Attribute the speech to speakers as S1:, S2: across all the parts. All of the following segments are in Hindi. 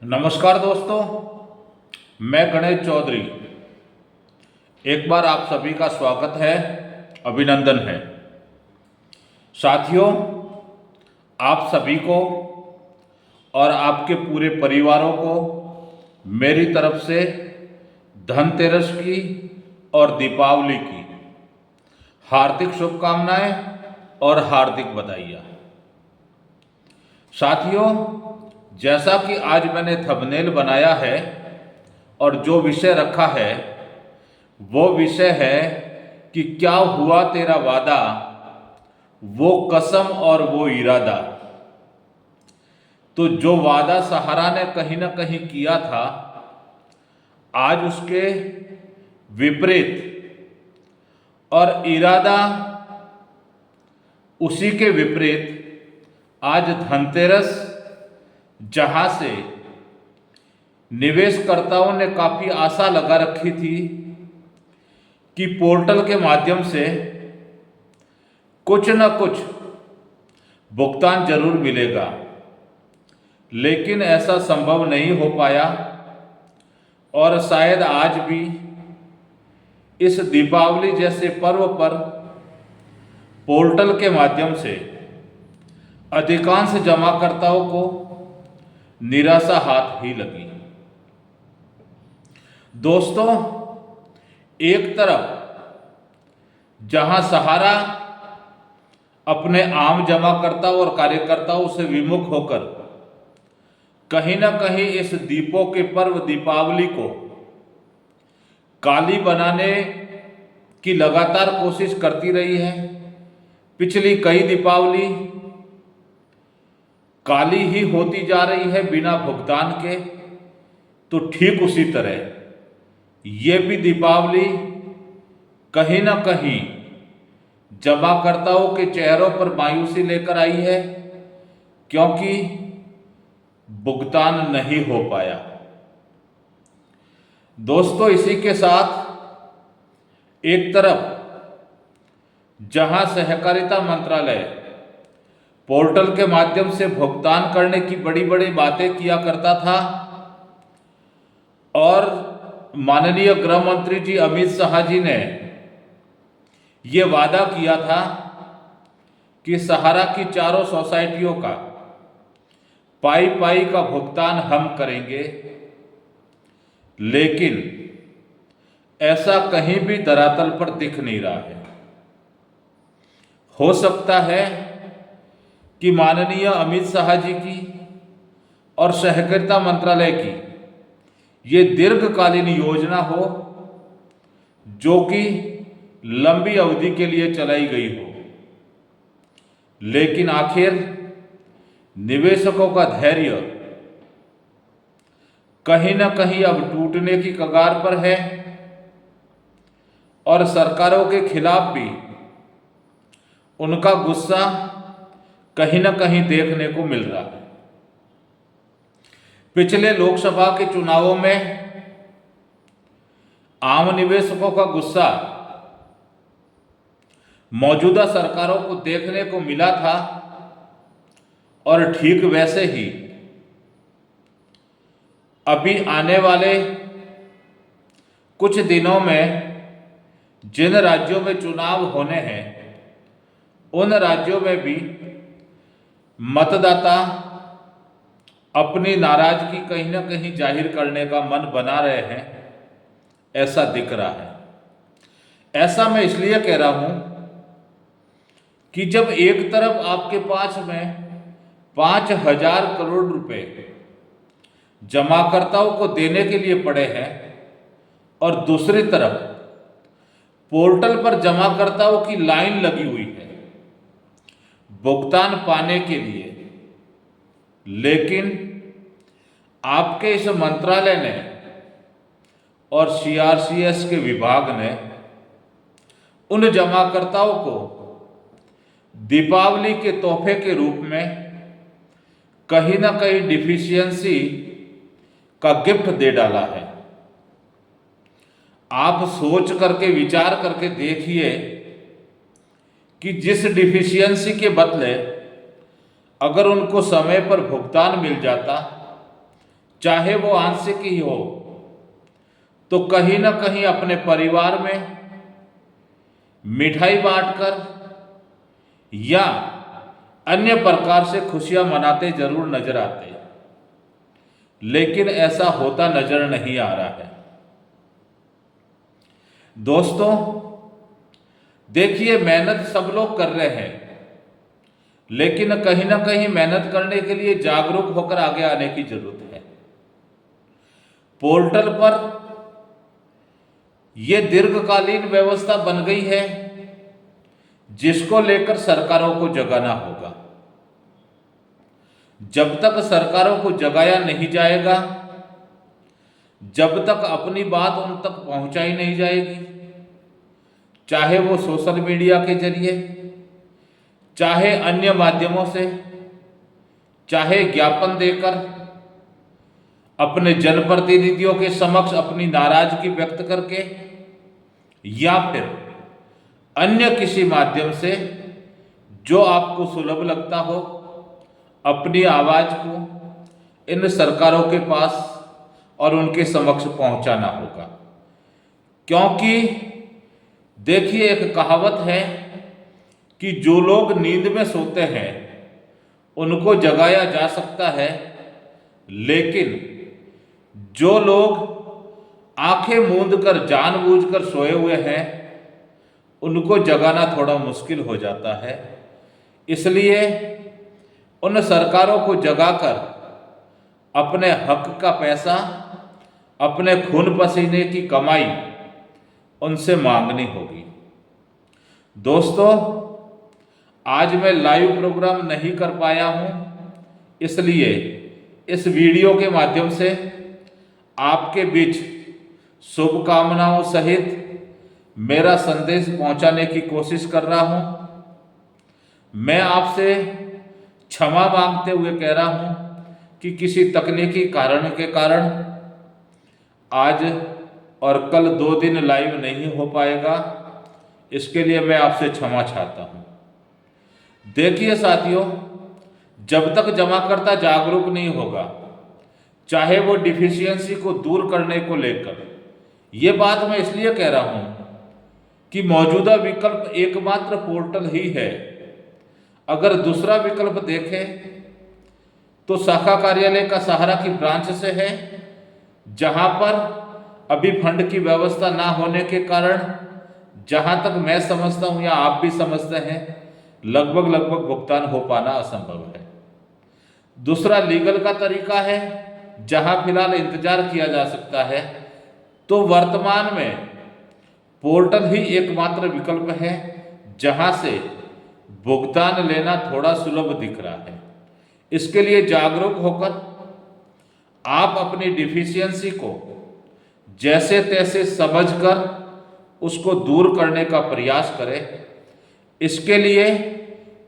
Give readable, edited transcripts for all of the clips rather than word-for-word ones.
S1: नमस्कार दोस्तों, मैं गणेश चौधरी। एक बार आप सभी का स्वागत है, अभिनंदन है। साथियों, आप सभी को और आपके पूरे परिवारों को मेरी तरफ से धनतेरस की और दीपावली की हार्दिक शुभकामनाएं और हार्दिक बधाइयाँ। साथियों, जैसा कि आज मैंने थंबनेल बनाया है और जो विषय रखा है वो विषय है कि क्या हुआ तेरा वादा, वो कसम और वो इरादा। तो जो वादा सहारा ने कहीं ना कहीं किया था, आज उसके विपरीत और इरादा उसी के विपरीत आज धनतेरस, जहां से निवेशकर्ताओं ने काफी आशा लगा रखी थी कि पोर्टल के माध्यम से कुछ न कुछ भुगतान जरूर मिलेगा, लेकिन ऐसा संभव नहीं हो पाया। और शायद आज भी इस दीपावली जैसे पर्व पर पोर्टल के माध्यम से अधिकांश जमाकर्ताओं को निराशा हाथ ही लगी। दोस्तों, एक तरफ जहां सहारा अपने आम जमाकर्ताओं और कार्यकर्ताओं से विमुख होकर कहीं ना कहीं इस दीपों के पर्व दीपावली को काली बनाने की लगातार कोशिश करती रही है। पिछली कई दीपावली काली ही होती जा रही है बिना भुगतान के, तो ठीक उसी तरह ये भी दीपावली कहीं ना कहीं जमाकर्ताओं के चेहरों पर मायूसी लेकर आई है, क्योंकि भुगतान नहीं हो पाया। दोस्तों, इसी के साथ एक तरफ जहां सहकारिता मंत्रालय पोर्टल के माध्यम से भुगतान करने की बड़ी बड़ी बातें किया करता था और माननीय गृह मंत्री जी अमित शाह जी ने ये वादा किया था कि सहारा की चारों सोसाइटियों का पाई पाई का भुगतान हम करेंगे, लेकिन ऐसा कहीं भी धरातल पर दिख नहीं रहा है। हो सकता है कि माननीय अमित शाह जी की और सहकारिता मंत्रालय की ये दीर्घकालीन योजना हो, जो कि लंबी अवधि के लिए चलाई गई हो, लेकिन आखिर निवेशकों का धैर्य कहीं ना कहीं अब टूटने की कगार पर है और सरकारों के खिलाफ भी उनका गुस्सा कहीं ना कहीं देखने को मिल रहा है। पिछले लोकसभा के चुनावों में आम निवेशकों का गुस्सा मौजूदा सरकारों को देखने को मिला था और ठीक वैसे ही अभी आने वाले कुछ दिनों में जिन राज्यों में चुनाव होने हैं, उन राज्यों में भी मतदाता अपनी नाराजगी कहीं ना कहीं जाहिर करने का मन बना रहे हैं, ऐसा दिख रहा है। ऐसा मैं इसलिए कह रहा हूं कि जब एक तरफ आपके पास में 5,000 करोड़ रुपए जमाकर्ताओं को देने के लिए पड़े हैं और दूसरी तरफ पोर्टल पर जमाकर्ताओं की लाइन लगी हुई है भुगतान पाने के लिए, लेकिन आपके इस मंत्रालय ने और सीआरसीएस के विभाग ने उन जमाकर्ताओं को दीपावली के तोहफे के रूप में कहीं ना कहीं डिफिशियंसी का गिफ्ट दे डाला है। आप सोच करके विचार करके देखिए कि जिस डिफिशियंसी के बदले अगर उनको समय पर भुगतान मिल जाता, चाहे वो आंशिक ही हो, तो कहीं ना कहीं अपने परिवार में मिठाई बांटकर या अन्य प्रकार से खुशियां मनाते जरूर नजर आते हैं, लेकिन ऐसा होता नजर नहीं आ रहा है। दोस्तों देखिए, मेहनत सब लोग कर रहे हैं, लेकिन कहीं ना कहीं मेहनत करने के लिए जागरूक होकर आगे आने की जरूरत है। पोर्टल पर यह दीर्घकालीन व्यवस्था बन गई है, जिसको लेकर सरकारों को जगाना होगा। जब तक सरकारों को जगाया नहीं जाएगा, जब तक अपनी बात उन तक पहुंचाई नहीं जाएगी, चाहे वो सोशल मीडिया के जरिए, चाहे अन्य माध्यमों से, चाहे ज्ञापन देकर, अपने जनप्रतिनिधियों के समक्ष अपनी नाराजगी व्यक्त करके, या फिर अन्य किसी माध्यम से जो आपको सुलभ लगता हो, अपनी आवाज को इन सरकारों के पास और उनके समक्ष पहुंचाना होगा। क्योंकि देखिए, एक कहावत है कि जो लोग नींद में सोते हैं उनको जगाया जा सकता है, लेकिन जो लोग आंखें मूंद कर जानबूझकर सोए हुए हैं उनको जगाना थोड़ा मुश्किल हो जाता है। इसलिए उन सरकारों को जगाकर अपने हक का पैसा, अपने खून पसीने की कमाई उनसे मांगनी होगी। दोस्तों, आज मैं लाइव प्रोग्राम नहीं कर पाया हूं, इसलिए इस वीडियो के माध्यम से आपके बीच शुभकामनाओं सहित मेरा संदेश पहुंचाने की कोशिश कर रहा हूं। मैं आपसे क्षमा मांगते हुए कह रहा हूं कि किसी तकनीकी कारण के कारण आज और कल 2 दिन लाइव नहीं हो पाएगा। इसके लिए मैं आपसे क्षमा चाहता हूं। देखिए साथियों, जब तक जमाकर्ता जागरूक नहीं होगा, चाहे वो डिफिशियंसी को दूर करने को लेकर, ये बात मैं इसलिए कह रहा हूं कि मौजूदा विकल्प एकमात्र पोर्टल ही है। अगर दूसरा विकल्प देखें तो शाखा कार्यालय का सहारा की ब्रांच से है, जहां पर अभी फंड की व्यवस्था ना होने के कारण, जहां तक मैं समझता हूं या आप भी समझते हैं, लगभग भुगतान हो पाना असंभव है। दूसरा लीगल का तरीका है, जहां फिलहाल इंतजार किया जा सकता है। तो वर्तमान में पोर्टल ही एकमात्र विकल्प है जहां से भुगतान लेना थोड़ा सुलभ दिख रहा है। इसके लिए जागरूक होकर आप अपनी डिफिशियंसी को जैसे तैसे समझकर उसको दूर करने का प्रयास करें। इसके लिए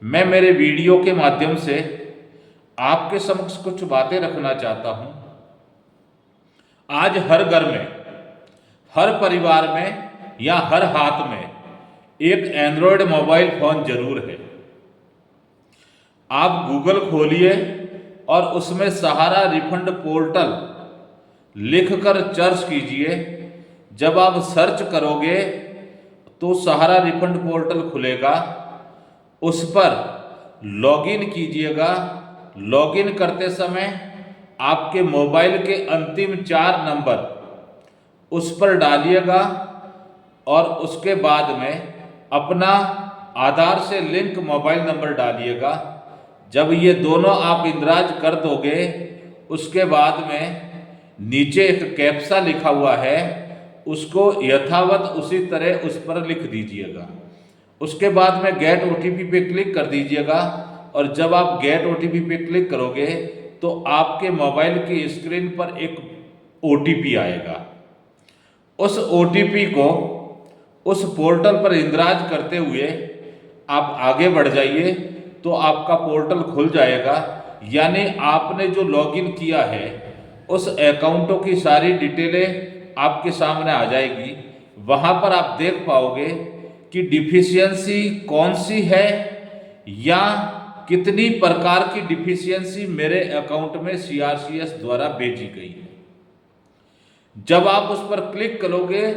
S1: मैं मेरे वीडियो के माध्यम से आपके समक्ष कुछ बातें रखना चाहता हूं। आज हर घर में, हर परिवार में या हर हाथ में एक एंड्रॉयड मोबाइल फोन जरूर है। आप गूगल खोलिए और उसमें सहारा रिफंड पोर्टल लिखकर सर्च कीजिए। जब आप सर्च करोगे तो सहारा रिफंड पोर्टल खुलेगा, उस पर लॉगिन कीजिएगा। लॉगिन करते समय आपके मोबाइल के अंतिम 4 नंबर उस पर डालिएगा और उसके बाद में अपना आधार से लिंक मोबाइल नंबर डालिएगा। जब ये दोनों आप इंद्राज कर दोगे, उसके बाद में नीचे एक कैप्सा लिखा हुआ है, उसको यथावत उसी तरह उस पर लिख दीजिएगा। उसके बाद में गेट ओटीपी पे क्लिक कर दीजिएगा और जब आप गेट ओटीपी पे क्लिक करोगे तो आपके मोबाइल की स्क्रीन पर एक ओटीपी आएगा। उस ओटीपी को उस पोर्टल पर इंद्राज करते हुए आप आगे बढ़ जाइए तो आपका पोर्टल खुल जाएगा। यानी आपने जो लॉगिन किया है उस अकाउंटों की सारी डिटेलें आपके सामने आ जाएगी। वहाँ पर आप देख पाओगे कि डिफिशियंसी कौन सी है या कितनी प्रकार की डिफिशियंसी मेरे अकाउंट में सीआरसीएस द्वारा भेजी गई है। जब आप उस पर क्लिक करोगे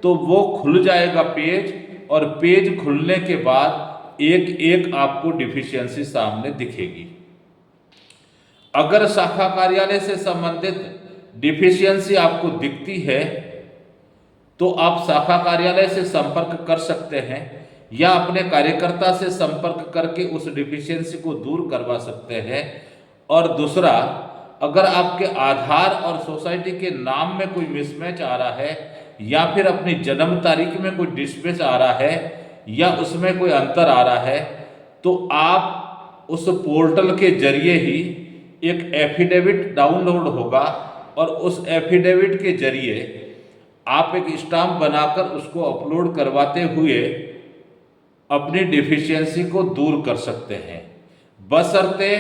S1: तो वो खुल जाएगा पेज, और पेज खुलने के बाद एक एक आपको डिफिशियंसी सामने दिखेगी। अगर शाखा कार्यालय से संबंधित डिफिशियंसी आपको दिखती है तो आप शाखा कार्यालय से संपर्क कर सकते हैं या अपने कार्यकर्ता से संपर्क करके उस डिफिशियंसी को दूर करवा सकते हैं। और दूसरा, अगर आपके आधार और सोसाइटी के नाम में कोई मिसमैच आ रहा है या फिर अपनी जन्म तारीख में कोई डिस्प्लेस आ रहा है या उसमें कोई अंतर आ रहा है, तो आप उस पोर्टल के जरिए ही एक एफिडेविट डाउनलोड होगा और उस एफिडेविट के जरिए आप एक स्टाम्प बनाकर उसको अपलोड करवाते हुए अपनी डिफिशियंसी को दूर कर सकते हैं, बशर्ते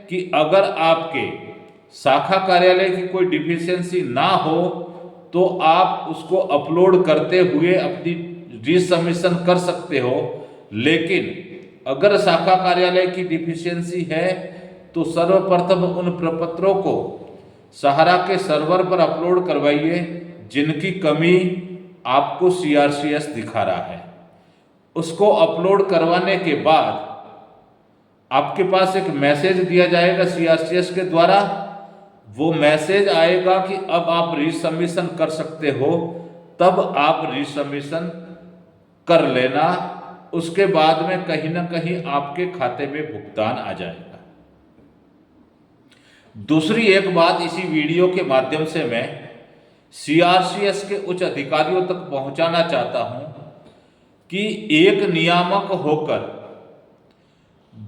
S1: कि अगर आपके शाखा कार्यालय की कोई डिफिशियंसी ना हो तो आप उसको अपलोड करते हुए अपनी रीसबमिशन कर सकते हो। लेकिन अगर शाखा कार्यालय की डिफिशियंसी है तो सर्वप्रथम उन प्रपत्रों को सहारा के सर्वर पर अपलोड करवाइए जिनकी कमी आपको सीआरसीएस दिखा रहा है। उसको अपलोड करवाने के बाद आपके पास एक मैसेज दिया जाएगा सीआरसीएस के द्वारा। वो मैसेज आएगा कि अब आप रीसबमिशन कर सकते हो, तब आप रीसबमिशन कर लेना। उसके बाद में कहीं ना कहीं आपके खाते में भुगतान आ जाएगा। दूसरी एक बात इसी वीडियो के माध्यम से मैं सीआरसीएस के उच्च अधिकारियों तक पहुंचाना चाहता हूं कि एक नियामक होकर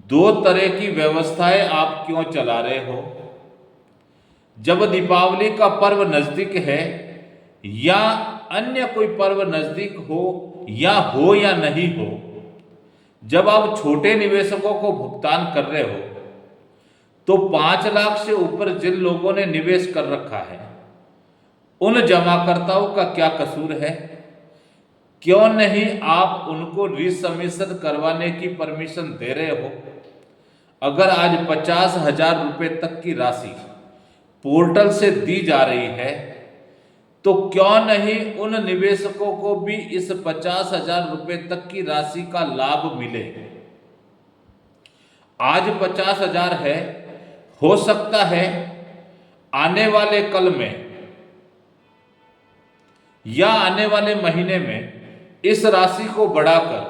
S1: दो तरह की व्यवस्थाएं आप क्यों चला रहे हो। जब दीपावली का पर्व नजदीक है या अन्य कोई पर्व नजदीक हो या नहीं हो, जब आप छोटे निवेशकों को भुगतान कर रहे हो तो 5 लाख से ऊपर जिन लोगों ने निवेश कर रखा है उन जमाकर्ताओं का क्या कसूर है? क्यों नहीं आप उनको रीसबमिशन करवाने की परमिशन दे रहे हो? अगर आज 50,000 रुपये तक की राशि पोर्टल से दी जा रही है तो क्यों नहीं उन निवेशकों को भी इस 50,000 रुपये तक की राशि का लाभ मिले। आज 50,000 है, हो सकता है आने वाले कल में या आने वाले महीने में इस राशि को बढ़ाकर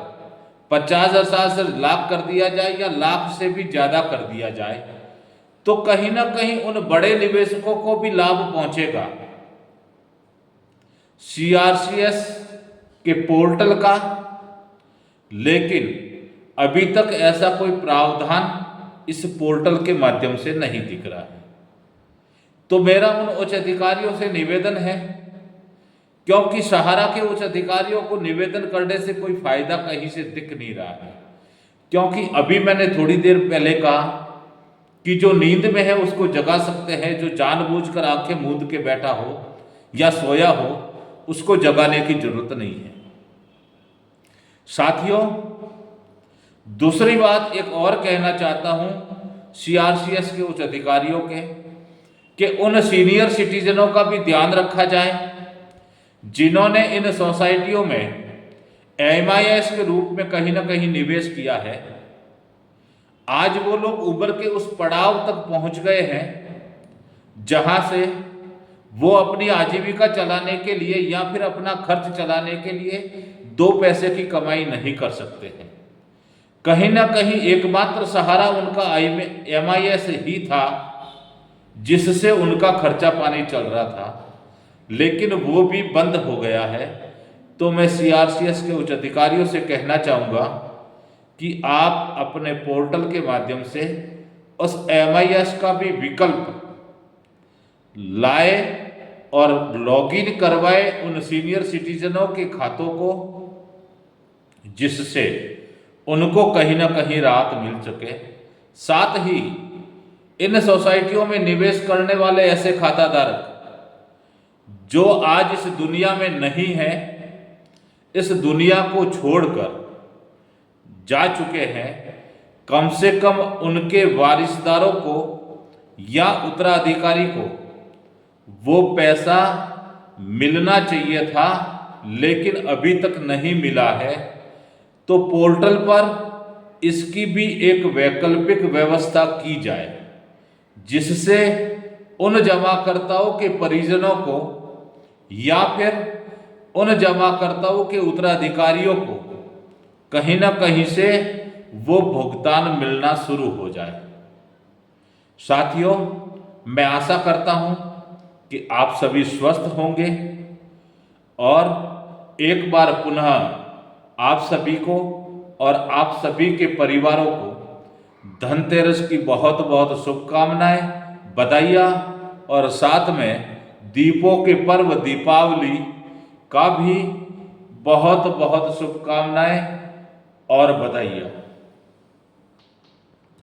S1: 50,000 से लाख कर दिया जाए या लाख से भी ज्यादा कर दिया जाए, तो कहीं ना कहीं उन बड़े निवेशकों को भी लाभ पहुंचेगा। सीआरसीएस के पोर्टल का, लेकिन अभी तक ऐसा कोई प्रावधान इस पोर्टल के माध्यम से नहीं दिख रहा है। तो मेरा उन उच्च अधिकारियों से निवेदन है, क्योंकि सहारा के उच्च अधिकारियों को निवेदन करने से कोई फायदा कहीं से दिख नहीं रहा है। क्योंकि अभी मैंने थोड़ी देर पहले कहा कि जो नींद में है उसको जगा सकते हैं, जो जानबूझकर आंखें मूंद के बैठा हो या सोया हो उसको जगाने की जरूरत नहीं है। साथियों, दूसरी बात एक और कहना चाहता हूं सीआरसीएस के उच्च अधिकारियों के, कि उन सीनियर सिटीजनों का भी ध्यान रखा जाए जिन्होंने इन सोसाइटियों में एमआईएस के रूप में कहीं ना कहीं निवेश किया है। आज वो लोग उम्र के उस पड़ाव तक पहुंच गए हैं जहां से वो अपनी आजीविका चलाने के लिए या फिर अपना खर्च चलाने के लिए 2 पैसे की कमाई नहीं कर सकते हैं। कहीं ना कहीं एकमात्र सहारा उनका एमआईएस ही था जिससे उनका खर्चा पानी चल रहा था, लेकिन वो भी बंद हो गया है। तो मैं सीआरसीएस के उच्च अधिकारियों से कहना चाहूँगा कि आप अपने पोर्टल के माध्यम से उस एमआईएस का भी विकल्प लाए और लॉगिन करवाए उन सीनियर सिटीजनों के खातों को, जिससे उनको कहीं ना कहीं राहत मिल सके। साथ ही इन सोसाइटियों में निवेश करने वाले ऐसे खाताधारक जो आज इस दुनिया में नहीं है, इस दुनिया को छोड़कर जा चुके हैं, कम से कम उनके वारिसदारों को या उत्तराधिकारी को वो पैसा मिलना चाहिए था, लेकिन अभी तक नहीं मिला है। तो पोर्टल पर इसकी भी एक वैकल्पिक व्यवस्था की जाए, जिससे उन जमाकर्ताओं के परिजनों को या फिर उन जमाकर्ताओं के उत्तराधिकारियों को कहीं ना कहीं से वो भुगतान मिलना शुरू हो जाए। साथियों, मैं आशा करता हूं कि आप सभी स्वस्थ होंगे और एक बार पुनः आप सभी को और आप सभी के परिवारों को धनतेरस की बहुत बहुत शुभकामनाएं, बधाइयाँ और साथ में दीपों के पर्व दीपावली का भी बहुत बहुत शुभकामनाएं और बधाइयाँ।